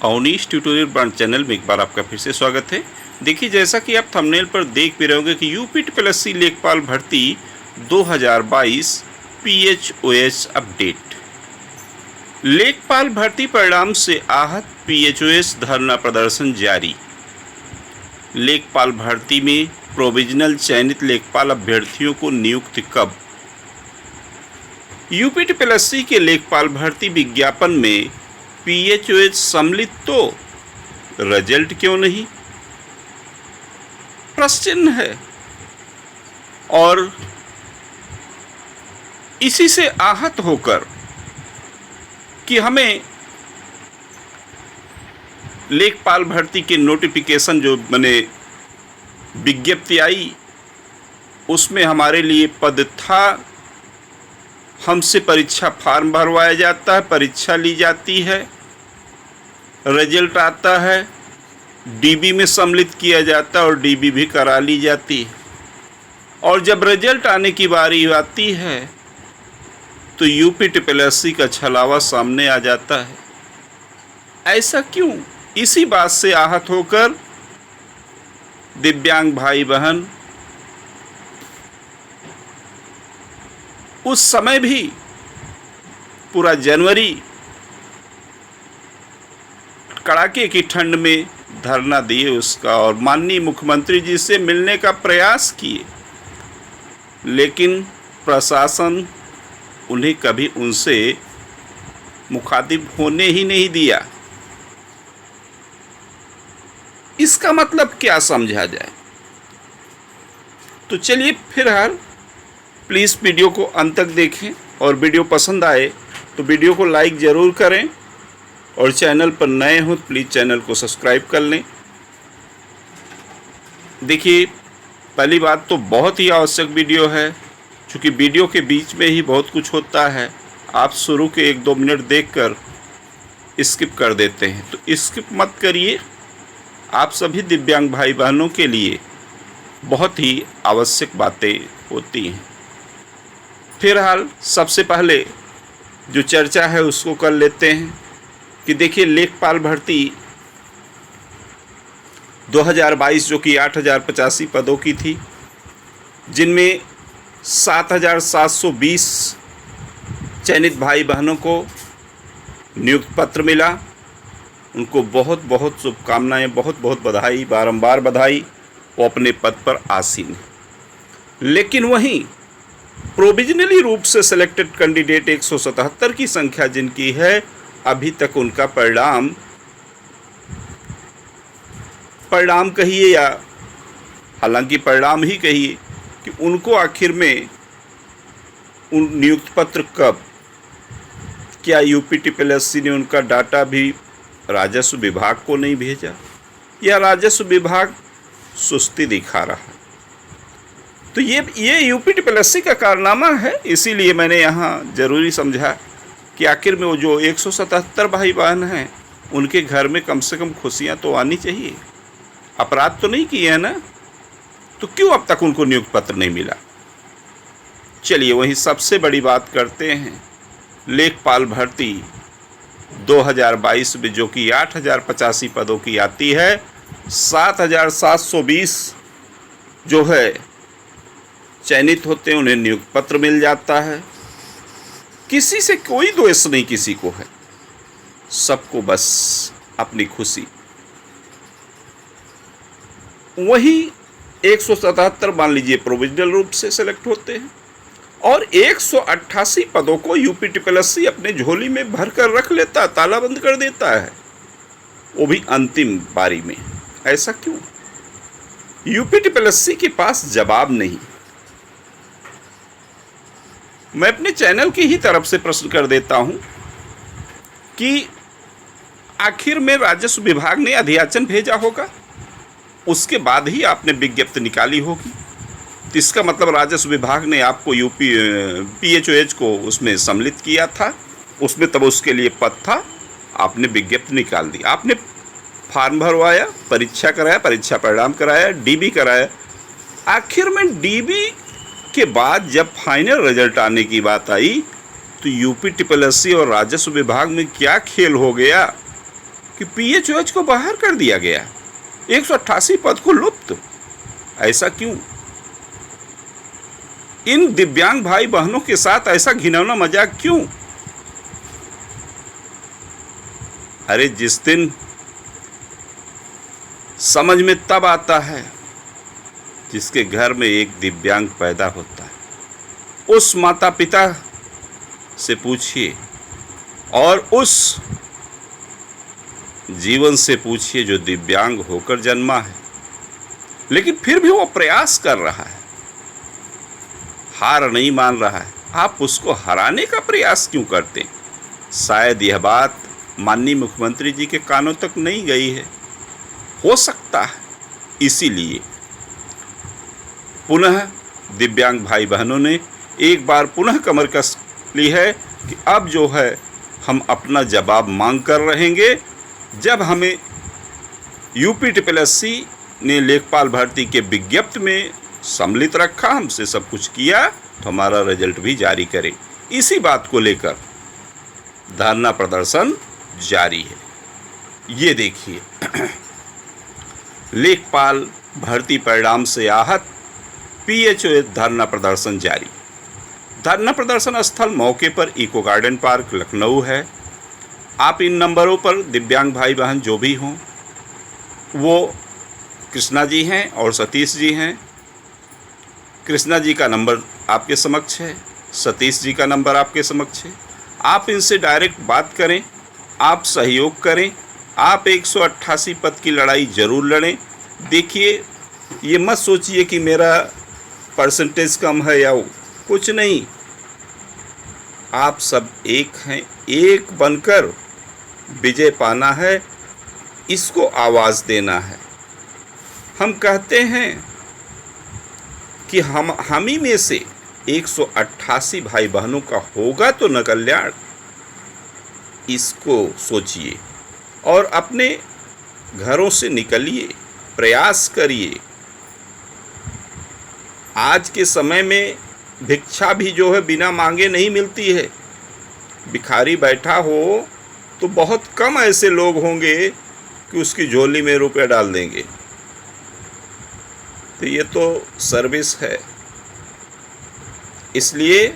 Awanish tutorial brand channel में एक बार आपका फिर से स्वागत है। देखिए, जैसा कि आप थंबनेल पर देख भी रहे होंगे कि यूपीटीपीएससी लेखपाल भर्ती 2022 पीएचओएस अपडेट। लेखपाल भर्ती परिणाम से आहत पीएचओएस धरना प्रदर्शन जारी। लेखपाल भर्ती में प्रोविजनल चयनित लेखपाल अभ्यर्थियों को नियुक्ति कब? यूपीटीपीएससी के लेखपाल भर्ती विज्ञापन में पीएचओएस सम्मिलित तो रिजल्ट क्यों नहीं? प्रश्न चिन्ह है। और इसी से आहत होकर कि हमें लेखपाल भर्ती के नोटिफिकेशन जो विज्ञप्ति आई उसमें हमारे लिए पद था, हमसे परीक्षा फॉर्म भरवाया जाता है, परीक्षा ली जाती है, रिजल्ट आता है, डीबी में सम्मिलित किया जाता है और डीबी भी करा ली जाती है। और जब रिजल्ट आने की बारी आती है तो यूपीटीपीएससी का छलावा सामने आ जाता है। ऐसा क्यों? इसी बात से आहत होकर दिव्यांग भाई बहन उस समय भी पूरा जनवरी कड़ाके की ठंड में धरना दिए उसका और माननीय मुख्यमंत्री जी से मिलने का प्रयास किए, लेकिन प्रशासन उन्हें कभी उनसे मुखातिब होने ही नहीं दिया। इसका मतलब क्या समझा जाए? तो चलिए फिलहाल प्लीज़ वीडियो को अंत तक देखें और वीडियो पसंद आए तो वीडियो को लाइक ज़रूर करें और चैनल पर नए हो तो प्लीज़ चैनल को सब्सक्राइब कर लें। देखिए, पहली बात तो बहुत ही आवश्यक वीडियो है, क्योंकि वीडियो के बीच में ही बहुत कुछ होता है। आप शुरू के 1-2 मिनट देखकर स्किप कर देते हैं, तो स्किप मत करिए। आप सभी दिव्यांग भाई बहनों के लिए बहुत ही आवश्यक बातें होती हैं। फिलहाल सबसे पहले जो चर्चा है उसको कर लेते हैं कि देखिए, लेखपाल भर्ती 2022 जो कि 8085 पदों की थी, जिनमें 7720 चयनित भाई बहनों को नियुक्ति पत्र मिला। उनको बहुत बहुत शुभकामनाएं, बहुत बहुत बधाई, बारंबार बधाई। वो अपने पद पर आसीन है। लेकिन वहीं प्रोविजनली रूप से सिलेक्टेड कैंडिडेट 177 की संख्या जिनकी है, अभी तक उनका परिणाम कहिए या हालांकि परिणाम ही कहिए कि उनको आखिर में उन नियुक्ति पत्र कब? क्या यूपीटीपीएससी ने उनका डाटा भी राजस्व विभाग को नहीं भेजा, या राजस्व विभाग सुस्ती दिखा रहा है? तो ये यूपीटीपीएससी का कारनामा है। इसीलिए मैंने यहाँ ज़रूरी समझा कि आखिर में वो जो 177 भाई बहन हैं उनके घर में कम से कम खुशियाँ तो आनी चाहिए। अपराध तो नहीं किए हैं ना, तो क्यों अब तक उनको नियुक्ति पत्र नहीं मिला? चलिए वहीं सबसे बड़ी बात करते हैं। लेखपाल भर्ती 2022 में जो कि 8085 पदों की आती है, 7720 जो है चयनित होते हैं, उन्हें नियुक्ति पत्र मिल जाता है। किसी से कोई द्वेष नहीं किसी को है, सबको बस अपनी खुशी। वही 177 मान लीजिए प्रोविजनल रूप से सेलेक्ट होते हैं और 188 पदों को यूपीटीपीएससी अपने झोली में भर कर रख लेता है, तालाबंद कर देता है, वो भी अंतिम बारी में। ऐसा क्यों? यूपीटीपीएससी के पास जवाब नहीं। मैं अपने चैनल की ही तरफ से प्रश्न कर देता हूं कि आखिर में राजस्व विभाग ने अधियाचन भेजा होगा, उसके बाद ही आपने विज्ञप्ति निकाली होगी। तो इसका मतलब राजस्व विभाग ने आपको पीएचओएस को उसमें सम्मिलित किया था, उसमें तब उसके लिए पद था, आपने विज्ञप्ति निकाल दी, आपने फॉर्म भरवाया, परीक्षा कराया, परीक्षा परिणाम कराया, डीबी कराया। आखिर में डीबी के बाद जब फाइनल रिजल्ट आने की बात आई तो यूपीटीपीएससी और राजस्व विभाग में क्या खेल हो गया कि पीएचओएच को बाहर कर दिया गया, 188 पद को लुप्त। ऐसा क्यों? इन दिव्यांग भाई बहनों के साथ ऐसा घिनौना मजाक क्यों? अरे जिस दिन समझ में तब आता है जिसके घर में एक दिव्यांग पैदा होता है। उस माता पिता से पूछिए और उस जीवन से पूछिए जो दिव्यांग होकर जन्मा है, लेकिन फिर भी वो प्रयास कर रहा है, हार नहीं मान रहा है। आप उसको हराने का प्रयास क्यों करते हैं? शायद यह बात माननीय मुख्यमंत्री जी के कानों तक नहीं गई है, हो सकता है इसीलिए पुनः दिव्यांग भाई बहनों ने एक बार पुनः कमर कस ली है कि अब जो है हम अपना जवाब मांग कर रहेंगे। जब हमें UPSSC ने लेखपाल भर्ती के विज्ञप्ति में सम्मिलित रखा, हमसे सब कुछ किया, तो हमारा रिजल्ट भी जारी करें। इसी बात को लेकर धरना प्रदर्शन जारी है। ये देखिए लेखपाल भर्ती परिणाम से आहत पीएचओएच धरना प्रदर्शन जारी। धरना प्रदर्शन स्थल मौके पर इको गार्डन पार्क लखनऊ है। आप इन नंबरों पर दिव्यांग भाई बहन जो भी हों, वो कृष्णा जी हैं और सतीश जी हैं। कृष्णा जी का नंबर आपके समक्ष है, सतीश जी का नंबर आपके समक्ष है। आप इनसे डायरेक्ट बात करें, आप सहयोग करें, आप 188 पद की लड़ाई ज़रूर लड़ें। देखिए, ये मत सोचिए कि मेरा परसेंटेज कम है या कुछ नहीं। आप सब एक हैं, एक बनकर विजय पाना है, इसको आवाज़ देना है। हम कहते हैं कि हम ही में से 188 भाई बहनों का होगा तो न कल्याण। इसको सोचिए और अपने घरों से निकलिए, प्रयास करिए। आज के समय में भिक्षा भी जो है बिना मांगे नहीं मिलती है। भिखारी बैठा हो तो बहुत कम ऐसे लोग होंगे कि उसकी झोली में रुपए डाल देंगे। तो ये तो सर्विस है। इसलिए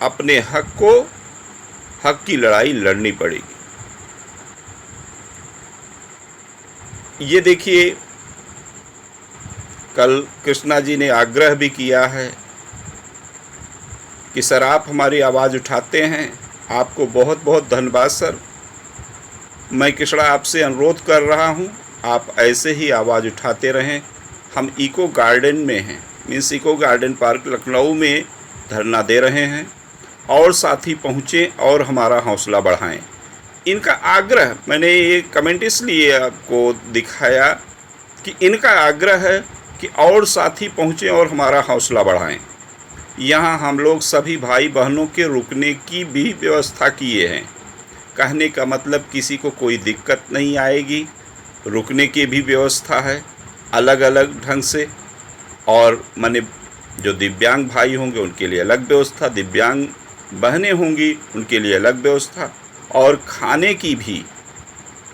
अपने हक की लड़ाई लड़नी पड़ेगी। ये देखिए, कल कृष्णा जी ने आग्रह भी किया है कि सर आप हमारी आवाज़ उठाते हैं, आपको बहुत बहुत धन्यवाद सर। मैं कृष्णा आपसे अनुरोध कर रहा हूं, आप ऐसे ही आवाज़ उठाते रहें। हम इको गार्डन में हैं, means eco garden park Lucknow में धरना दे रहे हैं, और साथी पहुँचें और हमारा हौसला बढ़ाएं। इनका आग्रह, मैंने ये कमेंट इसलिए आपको दिखाया कि इनका आग्रह है कि और साथी पहुँचें और हमारा हौसला बढ़ाएं। यहाँ हम लोग सभी भाई बहनों के रुकने की भी व्यवस्था किए हैं। कहने का मतलब किसी को कोई दिक्कत नहीं आएगी, रुकने की भी व्यवस्था है अलग अलग ढंग से। और माने जो दिव्यांग भाई होंगे उनके लिए अलग व्यवस्था, दिव्यांग बहनें होंगी उनके लिए अलग व्यवस्था, और खाने की भी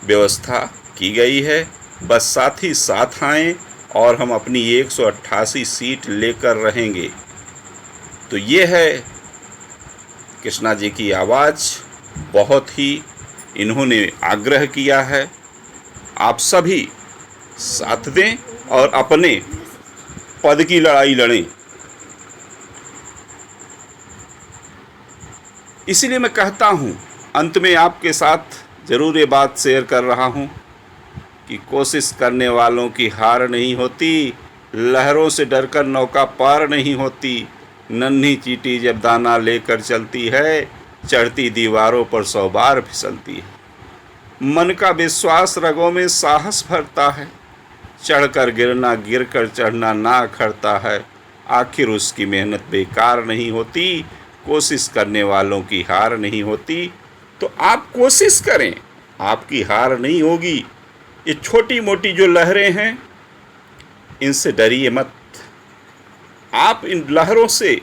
व्यवस्था की गई है। बस साथ ही साथ आएँ और हम अपनी 188 सीट लेकर रहेंगे। तो ये है कृष्णा जी की आवाज़। बहुत ही इन्होंने आग्रह किया है, आप सभी साथ दें और अपने पद की लड़ाई लड़ें। इसीलिए मैं कहता हूँ, अंत में आपके साथ ज़रूर ये बात शेयर कर रहा हूँ कि कोशिश करने वालों की हार नहीं होती, लहरों से डरकर नौका पार नहीं होती। नन्ही चींटी जब दाना लेकर चलती है, चढ़ती दीवारों पर 100 बार फिसलती है। मन का विश्वास रगों में साहस भरता है, चढ़कर गिरना गिरकर चढ़ना ना अखरता है। आखिर उसकी मेहनत बेकार नहीं होती, कोशिश करने वालों की हार नहीं होती। तो आप कोशिश करें, आपकी हार नहीं होगी। ये छोटी मोटी जो लहरें हैं, इनसे डरिए मत। आप इन लहरों से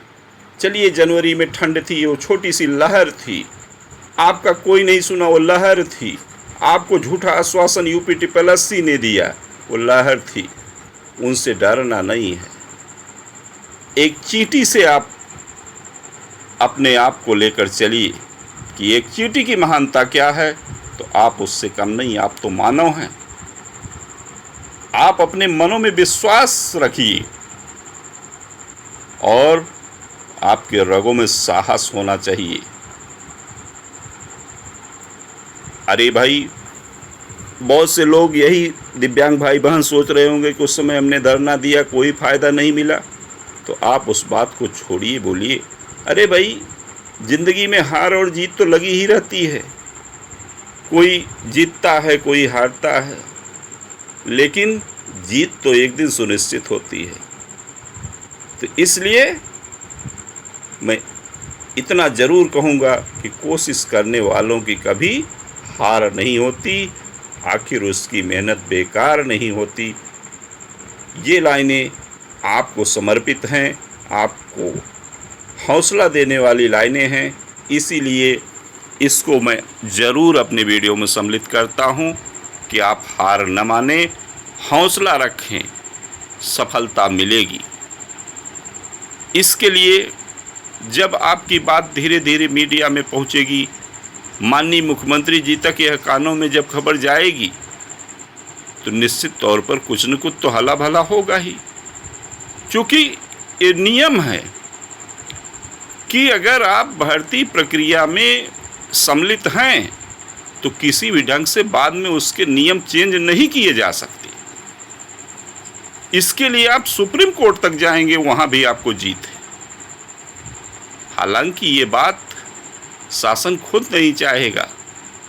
चलिए, जनवरी में ठंड थी, वो छोटी सी लहर थी, आपका कोई नहीं सुना, वो लहर थी। आपको झूठा आश्वासन यूपी TSS ने दिया, वो लहर थी, उनसे डरना नहीं है। एक चींटी से आप अपने आप को लेकर चलिए कि एक चींटी की महानता क्या है, तो आप उससे कम नहीं, आप तो मानव हैं। आप अपने मनों में विश्वास रखिए और आपके रगों में साहस होना चाहिए। अरे भाई, बहुत से लोग यही दिव्यांग भाई बहन सोच रहे होंगे कि उस समय हमने धरना दिया, कोई फ़ायदा नहीं मिला, तो आप उस बात को छोड़िए, बोलिए अरे भाई, ज़िंदगी में हार और जीत तो लगी ही रहती है, कोई जीतता है कोई हारता है, लेकिन जीत तो एक दिन सुनिश्चित होती है। तो इसलिए मैं इतना ज़रूर कहूँगा कि कोशिश करने वालों की कभी हार नहीं होती, आखिर उसकी मेहनत बेकार नहीं होती। ये लाइनें आपको समर्पित हैं, आपको हौसला देने वाली लाइनें हैं, इसीलिए इसको मैं ज़रूर अपने वीडियो में सम्मिलित करता हूँ कि आप हार न मानें, हौसला रखें, सफलता मिलेगी। इसके लिए जब आपकी बात धीरे धीरे मीडिया में पहुंचेगी, माननीय मुख्यमंत्री जी तक यह कानों में जब खबर जाएगी, तो निश्चित तौर पर कुछ न कुछ तो हला भला होगा ही। क्योंकि ये नियम है कि अगर आप भर्ती प्रक्रिया में सम्मिलित हैं तो किसी भी ढंग से बाद में उसके नियम चेंज नहीं किए जा सकते। इसके लिए आप सुप्रीम कोर्ट तक जाएंगे, वहाँ भी आपको जीत है। हालांकि ये बात शासन खुद नहीं चाहेगा।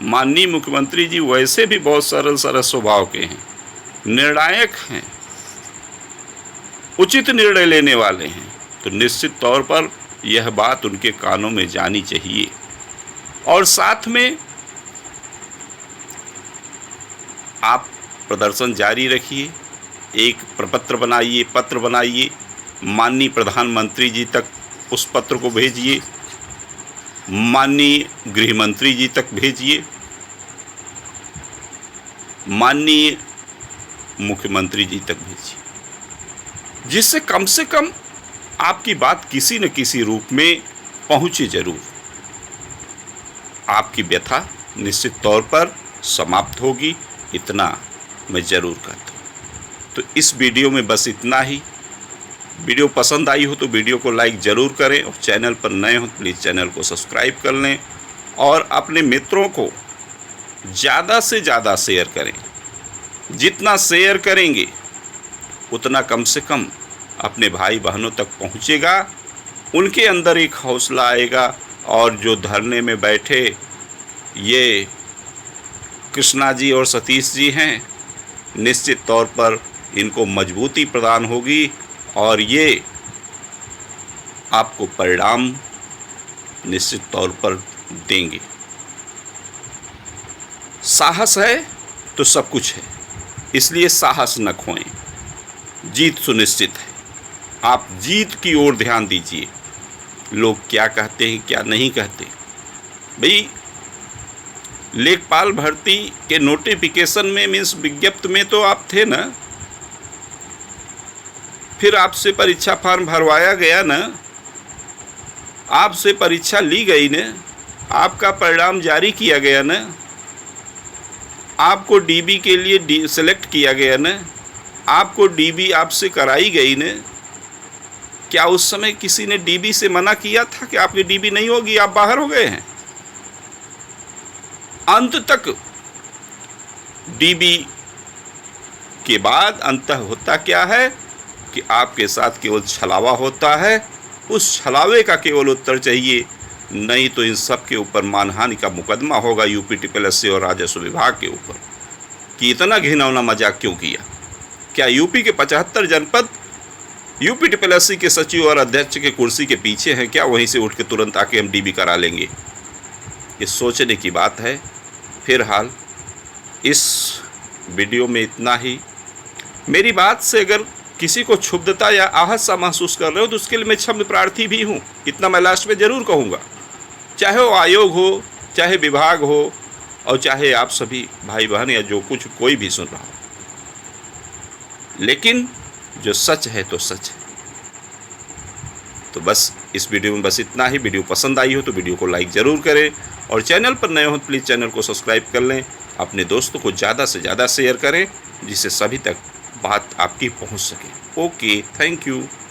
माननीय मुख्यमंत्री जी वैसे भी बहुत सरल स्वभाव के हैं, निर्णायक हैं, उचित निर्णय लेने वाले हैं, तो निश्चित तौर पर यह बात उनके कानों में जानी चाहिए। और साथ में आप प्रदर्शन जारी रखिए, एक प्रपत्र बनाइए, पत्र बनाइए, माननीय प्रधानमंत्री जी तक उस पत्र को भेजिए, माननीय गृह मंत्री जी तक भेजिए, माननीय मुख्यमंत्री जी तक भेजिए, जिससे कम से कम आपकी बात किसी न किसी रूप में पहुँचे जरूर। आपकी व्यथा निश्चित तौर पर समाप्त होगी, इतना मैं ज़रूर कहता हूँ। तो इस वीडियो में बस इतना ही। वीडियो पसंद आई हो तो वीडियो को लाइक ज़रूर करें, और चैनल पर नए हो प्लीज़ चैनल को सब्सक्राइब कर लें, और अपने मित्रों को ज़्यादा से ज़्यादा शेयर करें। जितना शेयर करेंगे उतना कम से कम अपने भाई बहनों तक पहुँचेगा, उनके अंदर एक हौसला आएगा, और जो धरने में बैठे ये कृष्णा जी और सतीश जी हैं, निश्चित तौर पर इनको मजबूती प्रदान होगी, और ये आपको परिणाम निश्चित तौर पर देंगे। साहस है तो सब कुछ है, इसलिए साहस न खोएं, जीत सुनिश्चित है। आप जीत की ओर ध्यान दीजिए। लोग क्या कहते हैं क्या नहीं कहते। भाई, लेखपाल भर्ती के नोटिफिकेशन में मीन्स विज्ञप्ति में तो आप थे ना, फिर आपसे परीक्षा फॉर्म भरवाया गया ना, आपसे परीक्षा ली गई ना, आपका परिणाम जारी किया गया ना, आपको डीबी के लिए सेलेक्ट किया गया ना, आपको डीबी आपसे कराई गई ना। क्या उस समय किसी ने डीबी से मना किया था कि आपकी डीबी नहीं होगी, आप बाहर हो गए हैं? अंत तक डीबी के बाद अंत होता क्या है कि आपके साथ केवल छलावा होता है। उस छलावे का केवल उत्तर चाहिए, नहीं तो इन सब के ऊपर मानहानि का मुकदमा होगा यूपी TSS और राजस्व विभाग के ऊपर कि इतना घिनौना मजाक क्यों किया। क्या यूपी के 75 जनपद यूपी TSS के सचिव और अध्यक्ष के कुर्सी के पीछे हैं क्या? वहीं से उठ के तुरंत आके हम डीबी करा लेंगे? ये सोचने की बात है। फिलहाल इस वीडियो में इतना ही। मेरी बात से अगर किसी को क्षुब्धता या आहत सा महसूस कर रहे हो तो उसके लिए मैं क्षमा प्रार्थी भी हूँ, इतना मैं लास्ट में ज़रूर कहूँगा। चाहे वो आयोग हो, चाहे विभाग हो, और चाहे आप सभी भाई बहन या जो कुछ कोई भी सुन रहा हो, लेकिन जो सच है तो सच है। तो बस इस वीडियो में बस इतना ही। वीडियो पसंद आई हो तो वीडियो को लाइक ज़रूर करें, और चैनल पर नए हो तो प्लीज़ चैनल को सब्सक्राइब कर लें। अपने दोस्तों को ज़्यादा से ज़्यादा शेयर करें, जिससे सभी तक बात आपकी पहुंच सके। Okay, thank you.